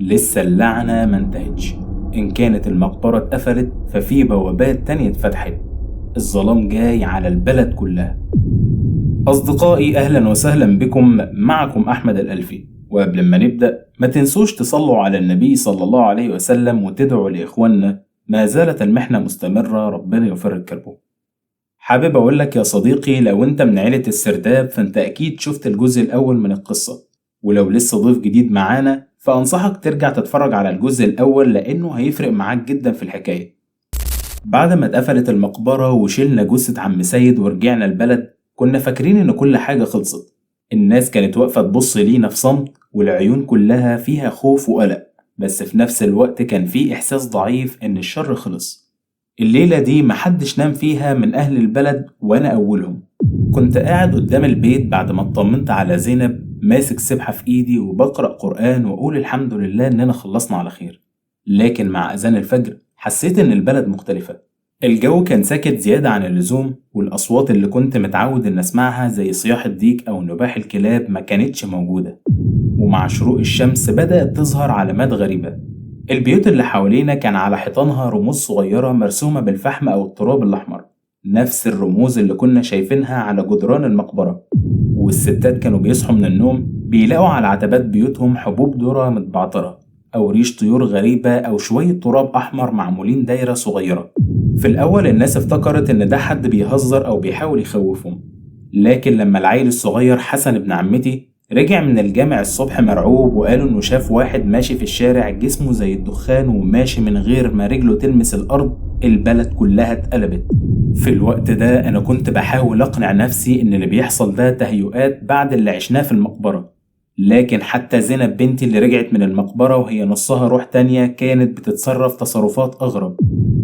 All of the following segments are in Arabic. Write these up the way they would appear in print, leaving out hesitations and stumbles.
لسه اللعنة ما انتهتش. إن كانت المقبرة اتقفلت ففي بوابات تانية اتفتحت. الظلام جاي على البلد كلها. أصدقائي، أهلا وسهلا بكم. معكم أحمد الألفي. وقبل ما نبدأ ما تنسوش تصلوا على النبي صلى الله عليه وسلم وتدعوا لإخواننا. ما زالت المحنة مستمرة، ربنا يفرج كربه. حابب أقول لك يا صديقي، لو أنت من عيلة السرداب فأنت أكيد شفت الجزء الأول من القصة، ولو لسه ضيف جديد معانا فأنصحك ترجع تتفرج على الجزء الأول لأنه هيفرق معاك جدا في الحكاية. بعد ما اتقفلت المقبرة وشيلنا جثة عم سيد ورجعنا البلد، كنا فاكرين إن كل حاجة خلصت. الناس كانت واقفة تبص لينا في صمت، والعيون كلها فيها خوف وقلق، بس في نفس الوقت كان في إحساس ضعيف إن الشر خلص. الليلة دي محدش نام فيها من أهل البلد وأنا أولهم. كنت قاعد قدام البيت بعد ما اطمنت على زينب، ماسك سبحة في إيدي وبقرأ قرآن وأقول الحمد لله إننا خلصنا على خير. لكن مع أذان الفجر حسيت إن البلد مختلفة. الجو كان ساكت زيادة عن اللزوم، والأصوات اللي كنت متعود إن أسمعها زي صياح الديك أو نباح الكلاب ما كانتش موجودة. ومع شروق الشمس بدأت تظهر علامات غريبة. البيوت اللي حوالينا كان على حيطانها رموز صغيرة مرسومة بالفحم أو التراب الأحمر، نفس الرموز اللي كنا شايفينها على جدران المقبرة. والستات كانوا بيصحوا من النوم بيلاقوا على عتبات بيوتهم حبوب ذرة متبعترة أو ريش طيور غريبة أو شوية تراب أحمر معمولين دايرة صغيرة. في الأول الناس افتكرت إن ده حد بيهزر أو بيحاول يخوفهم، لكن لما العيل الصغير حسن ابن عمتي رجع من الجامع الصبح مرعوب وقالوا إنه شاف واحد ماشي في الشارع جسمه زي الدخان وماشي من غير ما رجله تلمس الأرض، البلد كلها اتقلبت. في الوقت ده أنا كنت بحاول أقنع نفسي إن اللي بيحصل ده تهيؤات بعد اللي عشناه في المقبرة، لكن حتى زينب بنتي اللي رجعت من المقبرة وهي نصها روح تانية كانت بتتصرف تصرفات أغرب.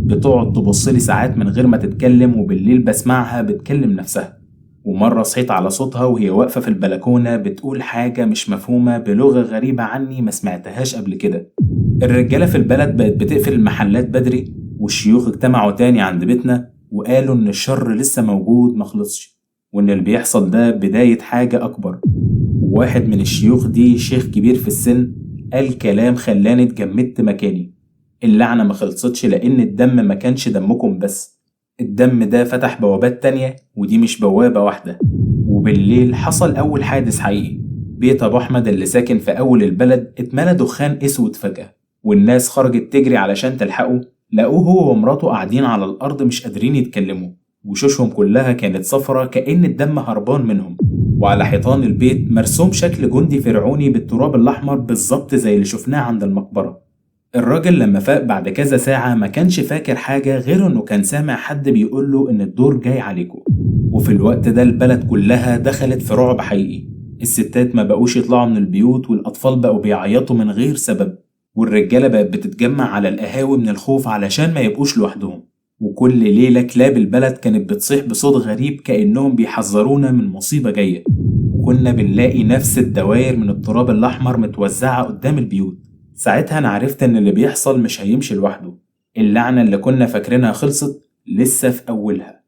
بتقعد تبصلي ساعات من غير ما تتكلم، وبالليل بسمعها بتكلم نفسها. ومرة صحيت على صوتها وهي واقفة في البلكونة بتقول حاجة مش مفهومة بلغة غريبة عني ما سمعتهاش قبل كده. الرجالة في البلد بقت بتقفل المحلات بدري، والشيوخ اجتمعوا تاني عند بيتنا وقالوا إن الشر لسه موجود مخلصش، وإن اللي بيحصل ده بداية حاجة أكبر. واحد من الشيوخ دي شيخ كبير في السن قال كلام خلاني اتجمدت مكاني. اللعنة ما خلصتش، لأن الدم ما كانش دمكم بس، الدم ده فتح بوابات تانية، ودي مش بوابة واحدة. وبالليل حصل أول حادث حقيقي. بيت أبو أحمد اللي ساكن في أول البلد اتملى دخان أسود فجأة، والناس خرجت تجري علشان تلحقه. لقوه هو ومراته قاعدين على الأرض مش قادرين يتكلموا، وشوشهم كلها كانت صفرة كأن الدم هربان منهم. وعلى حيطان البيت مرسوم شكل جندي فرعوني بالتراب الأحمر بالظبط زي اللي شفناه عند المقبرة. الراجل لما فاق بعد كذا ساعة ما كانش فاكر حاجة غير انه كان سامع حد بيقوله ان الدور جاي عليكم. وفي الوقت ده البلد كلها دخلت في رعب حقيقي. الستات ما بقوش يطلعوا من البيوت، والأطفال بقوا بيعيطوا من غير سبب، والرجالة بقت بتتجمع على القهاوي من الخوف علشان ما يبقوش لوحدهم. وكل ليلة كلاب البلد كانت بتصيح بصوت غريب كأنهم بيحذرونا من مصيبة جاية. وكنا بنلاقي نفس الدوائر من التراب الأحمر متوزعة قدام البيوت. ساعتها أنا عرفت إن اللي بيحصل مش هيمشي لوحده. اللعنة اللي كنا فاكرينها خلصت لسه في أولها.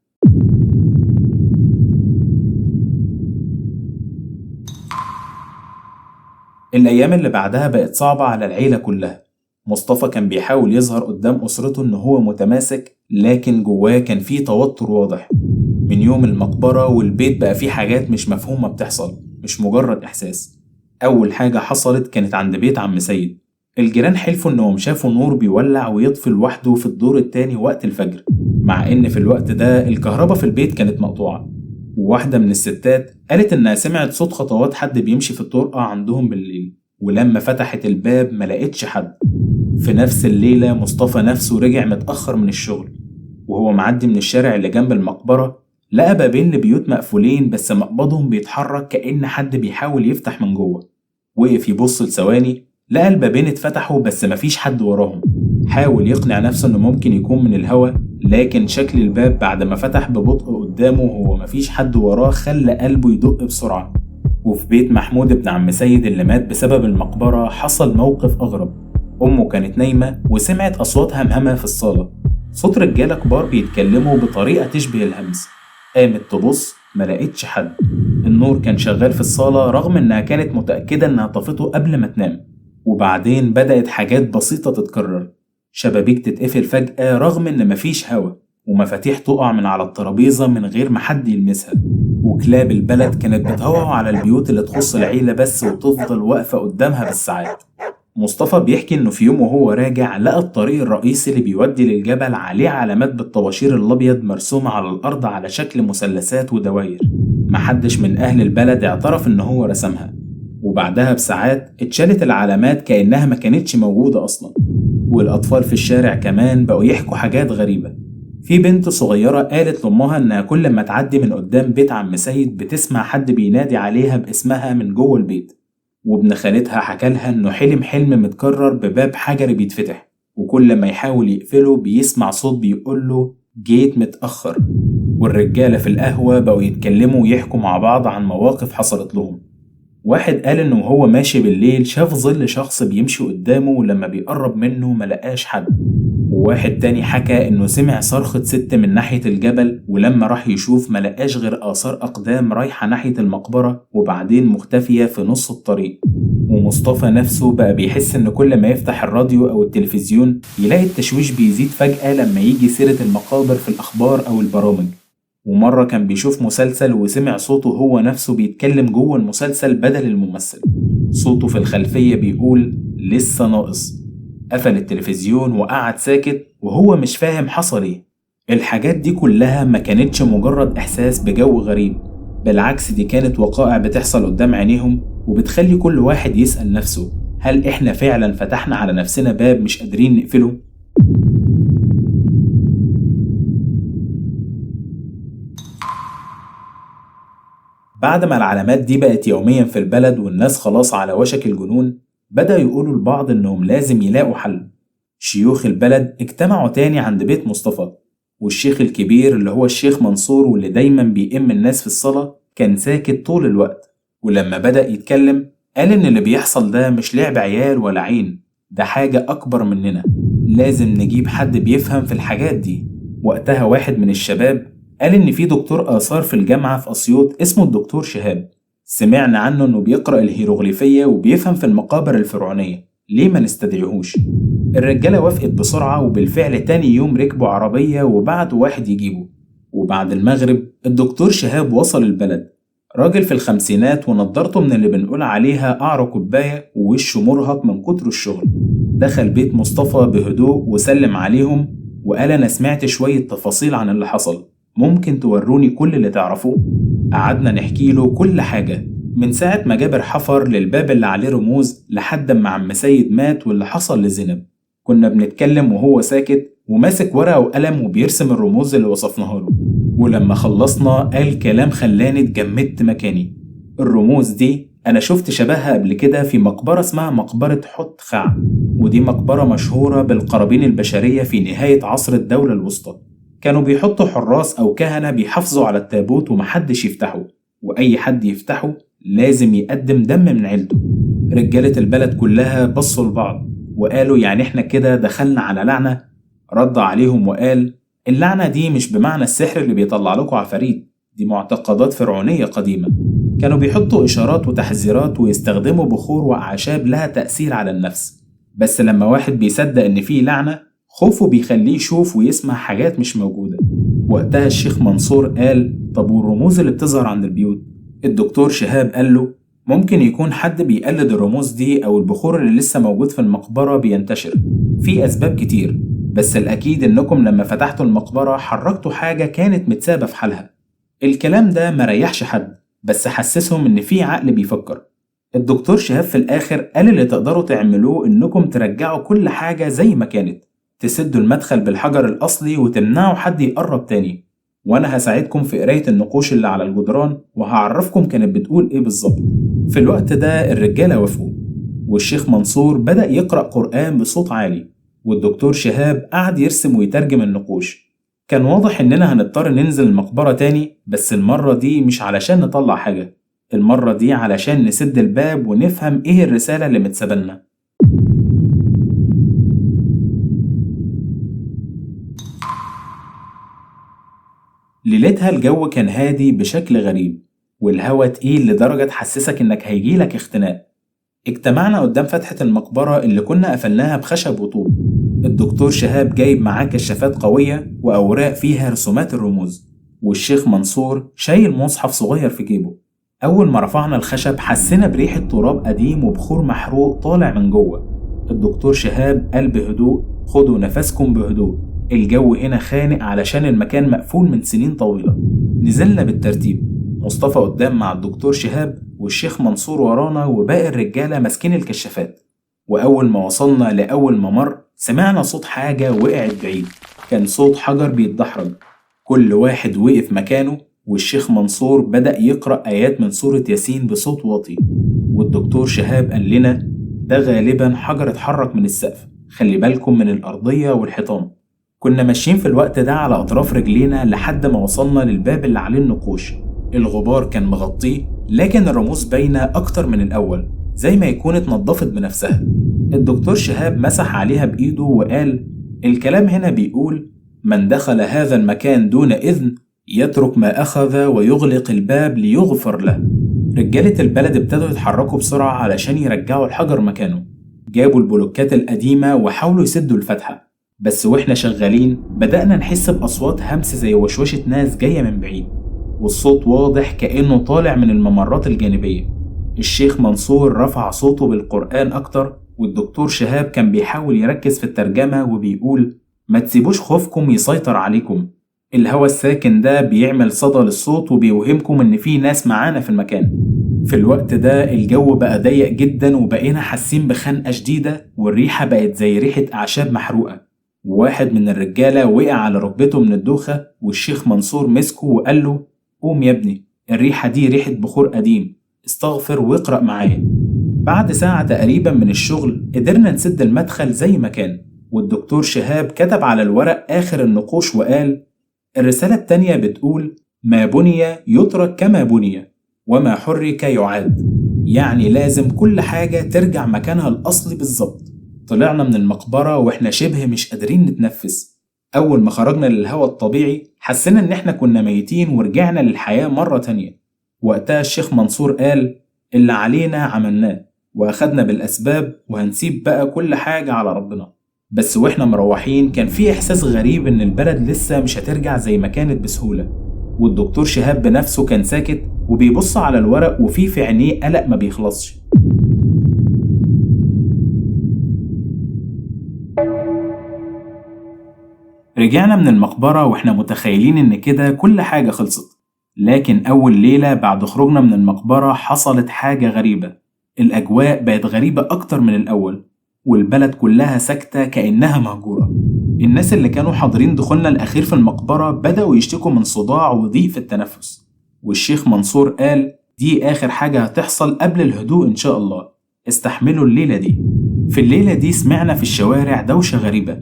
الأيام اللي بعدها بقت صعبة على العيلة كلها. مصطفى كان بيحاول يظهر قدام أسرته إن هو متماسك، لكن جواه كان فيه توتر واضح. من يوم المقبرة والبيت بقى فيه حاجات مش مفهومة بتحصل، مش مجرد إحساس. أول حاجة حصلت كانت عند بيت عم سيد. الجيران حلفوا إنهم شافوا نور بيولع ويطفي لوحده في الدور التاني وقت الفجر، مع إن في الوقت ده الكهرباء في البيت كانت مقطوعة. وواحدة من الستات قالت إنها سمعت صوت خطوات حد بيمشي في الطرقة عندهم بالليل، ولما فتحت الباب ما لقيتش حد. في نفس الليلة مصطفى نفسه رجع متأخر من الشغل، وهو معدي من الشارع اللي جنب المقبرة لقى بابين لبيوت مقفولين بس مقبضهم بيتحرك كأن حد بيحاول يفتح من جوه. وقف يبص لثواني لقى البابين اتفتحوا بس مفيش حد وراهم. حاول يقنع نفسه انه ممكن يكون من الهوا، لكن شكل الباب بعد ما فتح ببطء قدامه وهو مفيش حد وراه خلى قلبه يدق بسرعة. وفي بيت محمود ابن عم سيد اللي مات بسبب المقبرة حصل موقف أغرب. أمه كانت نايمة وسمعت أصوات همهمة في الصالة، صوت رجالة كبار بيتكلموا بطريقة تشبه الهمس. قامت تبص ما لقيتش حد. النور كان شغال في الصالة رغم انها كانت متأكدة انها طفته قبل ما تنام، وبعدين بدأت حاجات بسيطة تتكرر، شبابيك تتقفل فجأة رغم إن مفيش هوا، ومفاتيح تقع من على الترابيزة من غير ما حد يلمسها، وكلاب البلد كانت بتهوهو على البيوت اللي تخص العيلة بس وتفضل واقفة قدامها بالساعات. مصطفى بيحكي إنه في يوم وهو راجع لقى الطريق الرئيسي اللي بيودي للجبل عليه علامات بالطباشير الأبيض مرسومة على الأرض على شكل مثلثات ودواير، محدش من أهل البلد اعترف إن هو رسمها، وبعدها بساعات اتشالت العلامات كأنها ما كانتش موجودة أصلا. والأطفال في الشارع كمان بقوا يحكوا حاجات غريبة. في بنت صغيرة قالت لأمها إنها كل ما تعدي من قدام بيت عم سيد بتسمع حد بينادي عليها باسمها من جوه البيت، وابن خالتها حكالها إنه حلم متكرر بباب حجري بيتفتح، وكل ما يحاول يقفله بيسمع صوت بيقوله جيت متأخر. والرجالة في القهوة بقوا يتكلموا ويحكوا مع بعض عن مواقف حصلت لهم. واحد قال إنه وهو ماشي بالليل شاف ظل شخص بيمشي قدامه ولما بيقرب منه ملقاش حد. وواحد تاني حكى إنه سمع صرخة ست من ناحية الجبل، ولما راح يشوف ملقاش غير آثار أقدام رايحة ناحية المقبرة وبعدين مختفية في نص الطريق. ومصطفى نفسه بقى بيحس إن كل ما يفتح الراديو أو التلفزيون يلاقي التشويش بيزيد فجأة لما يجي سيرة المقابر في الأخبار أو البرامج. ومرة كان بيشوف مسلسل وسمع صوته هو نفسه بيتكلم جوه المسلسل بدل الممثل، صوته في الخلفية بيقول لسه ناقص. قفل التلفزيون وقعد ساكت وهو مش فاهم حصل ايه. الحاجات دي كلها ما كانتش مجرد إحساس بجو غريب، بالعكس دي كانت وقائع بتحصل قدام عينيهم وبتخلي كل واحد يسأل نفسه هل إحنا فعلا فتحنا على نفسنا باب مش قادرين نقفله؟ بعد ما العلامات دي بقت يوميا في البلد والناس خلاص على وشك الجنون، بدأ يقولوا لبعض إنهم لازم يلاقوا حل. شيوخ البلد اجتمعوا تاني عند بيت مصطفى، والشيخ الكبير اللي هو الشيخ منصور واللي دايما بيئم الناس في الصلاة كان ساكت طول الوقت. ولما بدأ يتكلم قال إن اللي بيحصل ده مش لعب عيال ولا عين، ده حاجة أكبر مننا، لازم نجيب حد بيفهم في الحاجات دي. وقتها واحد من الشباب قال إن في دكتور آثار في الجامعة في أسيوط اسمه الدكتور شهاب، سمعنا عنه إنه بيقرأ الهيروغليفية وبيفهم في المقابر الفرعونية، ليه ما نستدعيهوش؟ الرجالة وافقت بسرعة وبالفعل تاني يوم ركبوا عربية وبعتوا واحد يجيبه. وبعد المغرب الدكتور شهاب وصل البلد، راجل في الخمسينات ونضارته من اللي بنقول عليها قعر كوباية ووشه مرهق من كتر الشغل. دخل بيت مصطفى بهدوء وسلم عليهم وقال أنا سمعت شوية تفاصيل عن اللي حصل، ممكن توروني كل اللي تعرفوه؟ قعدنا نحكي له كل حاجة من ساعة ما جابر حفر للباب اللي عليه رموز لحد ما عم سيد مات واللي حصل لزينب. كنا بنتكلم وهو ساكت وماسك ورقة وقلم وبيرسم الرموز اللي وصفناها له. ولما خلصنا قال كلام خلاني اتجمدت مكاني. الرموز دي أنا شفت شبهها قبل كده في مقبرة اسمها مقبرة حط خع، ودي مقبرة مشهورة بالقرابين البشرية في نهاية عصر الدولة الوسطى. كانوا بيحطوا حراس أو كهنة بيحافظوا على التابوت ومحدش يفتحه، وأي حد يفتحه لازم يقدم دم من عيلته. رجالة البلد كلها بصوا لبعض وقالوا يعني احنا كده دخلنا على لعنة؟ رد عليهم وقال اللعنة دي مش بمعنى السحر اللي بيطلع لكم عفاريت، دي معتقدات فرعونية قديمة، كانوا بيحطوا إشارات وتحذيرات ويستخدموا بخور وأعشاب لها تأثير على النفس، بس لما واحد بيصدق إن فيه لعنة خوفه بيخليه يشوف ويسمع حاجات مش موجودة. وقتها الشيخ منصور قال طب والرموز اللي بتظهر عند البيوت؟ الدكتور شهاب قال له ممكن يكون حد بيقلد الرموز دي أو البخور اللي لسه موجود في المقبرة بينتشر، في أسباب كتير، بس الأكيد إنكم لما فتحتوا المقبرة حركتوا حاجة كانت متسابة في حالها. الكلام ده مريحش حد بس حسسهم إن في عقل بيفكر. الدكتور شهاب في الآخر قال اللي تقدروا تعملوه إنكم ترجعوا كل حاجة زي ما كانت، تسدوا المدخل بالحجر الأصلي وتمنعوا حد يقرب تاني، وأنا هساعدكم في قراية النقوش اللي على الجدران وهعرفكم كانت بتقول إيه بالظبط. في الوقت ده الرجالة وافقوا، والشيخ منصور بدأ يقرأ قرآن بصوت عالي، والدكتور شهاب قعد يرسم ويترجم النقوش. كان واضح إننا هنضطر ننزل المقبرة تاني، بس المرة دي مش علشان نطلع حاجة، المرة دي علشان نسد الباب ونفهم إيه الرسالة اللي متسابلنا. ليلتها الجو كان هادي بشكل غريب، والهوا تقيل لدرجة تحسسك إنك هيجيلك اختناق. اجتمعنا قدام فتحة المقبرة اللي كنا قفلناها بخشب وطوب. الدكتور شهاب جايب معاه كشافات قوية وأوراق فيها رسومات الرموز، والشيخ منصور شايل مصحف صغير في جيبه. أول ما رفعنا الخشب حسينا بريحة تراب قديم وبخور محروق طالع من جوه. الدكتور شهاب قال بهدوء: خدوا نفسكم بهدوء، الجو هنا خانق علشان المكان مقفول من سنين طويلة. نزلنا بالترتيب، مصطفى قدام مع الدكتور شهاب، والشيخ منصور ورانا، وباقي الرجالة ماسكين الكشافات. وأول ما وصلنا لأول ممر سمعنا صوت حاجة وقعت بعيد، كان صوت حجر بيتدحرج. كل واحد وقف مكانه، والشيخ منصور بدأ يقرأ آيات من سورة ياسين بصوت واطي. والدكتور شهاب قال لنا: ده غالبا حجر اتحرك من السقف، خلي بالكم من الأرضية والحيطان. كنا ماشيين في الوقت ده على أطراف رجلينا لحد ما وصلنا للباب اللي عليه النقوش. الغبار كان مغطيه، لكن الرموز باينة أكتر من الأول، زي ما يكون اتنضفت بنفسها. الدكتور شهاب مسح عليها بإيده وقال: الكلام هنا بيقول: من دخل هذا المكان دون إذن يترك ما أخذ ويغلق الباب ليغفر له. رجالة البلد ابتدوا يتحركوا بسرعة علشان يرجعوا الحجر مكانه. جابوا البلوكات القديمة وحاولوا يسدوا الفتحة، بس واحنا شغالين بدأنا نحس بأصوات همس زي وشوشة ناس جاية من بعيد، والصوت واضح كأنه طالع من الممرات الجانبية. الشيخ منصور رفع صوته بالقرآن أكتر، والدكتور شهاب كان بيحاول يركز في الترجمة وبيقول: ما تسيبوش خوفكم يسيطر عليكم، الهوا الساكن ده بيعمل صدى للصوت وبيوهمكم إن في ناس معانا في المكان. في الوقت ده الجو بقى ضيق جدا، وبقينا حاسين بخنقة شديدة، والريحة بقت زي ريحة أعشاب محروقة. وواحد من الرجالة وقع على ركبته من الدوخة، والشيخ منصور مسكه وقال له: قوم يا ابني، الريحة دي ريحة بخور قديم، استغفر واقرأ معايا. بعد ساعة تقريبا من الشغل قدرنا نسد المدخل زي ما كان، والدكتور شهاب كتب على الورق آخر النقوش وقال: الرسالة التانية بتقول: ما بني يترك كما بني، وما حرك يعاد. يعني لازم كل حاجة ترجع مكانها الأصلي بالظبط. طلعنا من المقبرة واحنا شبه مش قادرين نتنفس. أول ما خرجنا للهواء الطبيعي حسينا إن احنا كنا ميتين ورجعنا للحياة مرة تانية. وقتها الشيخ منصور قال: اللي علينا عملناه وأخدنا بالأسباب، وهنسيب بقى كل حاجة على ربنا. بس واحنا مروحين كان في إحساس غريب إن البلد لسه مش هترجع زي ما كانت بسهولة. والدكتور شهاب بنفسه كان ساكت وبيبص على الورق، وفي عينيه قلق ما بيخلصش. رجعنا من المقبرة واحنا متخيلين إن كده كل حاجة خلصت، لكن أول ليلة بعد خروجنا من المقبرة حصلت حاجة غريبة. الأجواء بقت غريبة أكتر من الأول، والبلد كلها ساكتة كأنها مهجورة. الناس اللي كانوا حاضرين دخولنا الأخير في المقبرة بدأوا يشتكوا من صداع وضيق في التنفس، والشيخ منصور قال: دي آخر حاجة هتحصل قبل الهدوء إن شاء الله، استحملوا الليلة دي. في الليلة دي سمعنا في الشوارع دوشة غريبة،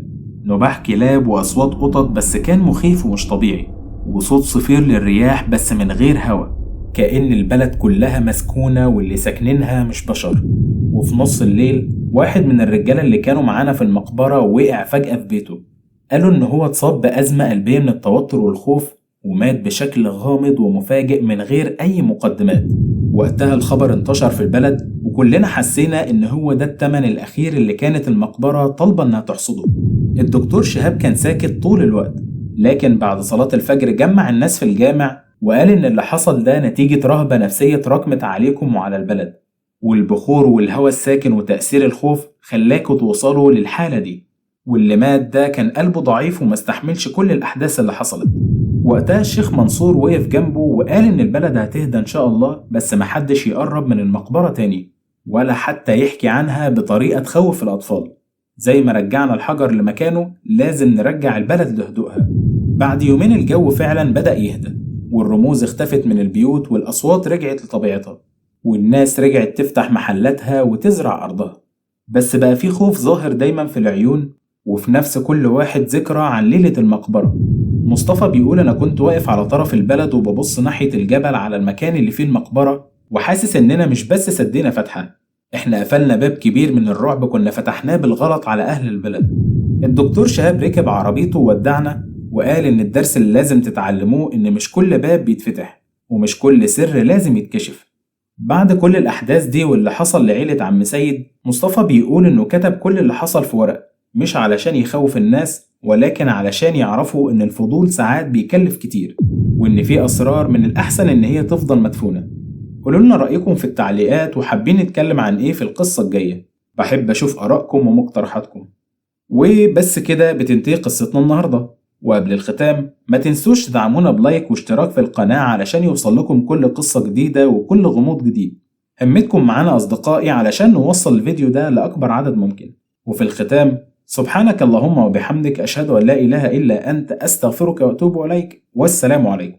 نباح كلاب وأصوات قطط بس كان مخيف ومش طبيعي، وصوت صفير للرياح بس من غير هوا، كأن البلد كلها مسكونة واللي ساكنينها مش بشر. وفي نص الليل واحد من الرجالة اللي كانوا معانا في المقبرة وقع فجأة في بيته. قالوا إن هو اتصاب بأزمة قلبية من التوتر والخوف، ومات بشكل غامض ومفاجئ من غير أي مقدمات. وقتها الخبر انتشر في البلد، وكلنا حسينا إن هو ده التمن الأخير اللي كانت المقبرة طالبة إنها تحصده. الدكتور شهاب كان ساكت طول الوقت، لكن بعد صلاة الفجر جمع الناس في الجامع وقال إن اللي حصل ده نتيجة رهبة نفسية تراكمت عليكم وعلى البلد، والبخور والهواء الساكن وتأثير الخوف خلاكوا توصلوا للحالة دي، واللي مات ده كان قلبه ضعيف وما استحملش كل الأحداث اللي حصلت. وقتها الشيخ منصور وقف جنبه وقال إن البلد هتهدى إن شاء الله، بس محدش يقرب من المقبرة تاني ولا حتى يحكي عنها بطريقة تخوف الأطفال. زي ما رجعنا الحجر لمكانه لازم نرجع البلد لهدوءها. بعد يومين الجو فعلا بدأ يهدى، والرموز اختفت من البيوت، والأصوات رجعت لطبيعتها، والناس رجعت تفتح محلاتها وتزرع أرضها. بس بقى في خوف ظاهر دايما في العيون، وفي نفس كل واحد ذكرى عن ليلة المقبرة. مصطفى بيقول: أنا كنت واقف على طرف البلد وببص ناحية الجبل على المكان اللي فيه المقبرة، وحاسس إننا مش بس سدينا فتحة، إحنا قفلنا باب كبير من الرعب كنا فتحناه بالغلط على أهل البلد. الدكتور شهاب ركب عربيته وودعنا، وقال إن الدرس اللي لازم تتعلموه إن مش كل باب بيتفتح، ومش كل سر لازم يتكشف. بعد كل الأحداث دي واللي حصل لعيلة عم سيد، مصطفى بيقول إنه كتب كل اللي حصل في ورق، مش علشان يخوف الناس ولكن علشان يعرفوا إن الفضول ساعات بيكلف كتير، وإن في أسرار من الأحسن إن هي تفضل مدفونة. قولوا لنا رأيكم في التعليقات وحابين نتكلم عن إيه في القصة الجاية، بحب أشوف آرائكم ومقترحاتكم. وبس كده بتنتهي قصتنا النهاردة. وقبل الختام ما تنسوش تدعمونا بلايك واشتراك في القناة علشان يوصل لكم كل قصة جديدة وكل غموض جديد. همتكم معانا أصدقائي علشان نوصل الفيديو ده لأكبر عدد ممكن. وفي الختام، سبحانك اللهم وبحمدك، أشهد أن لا إله إلا أنت، أستغفرك وأتوب إليك، والسلام عليكم.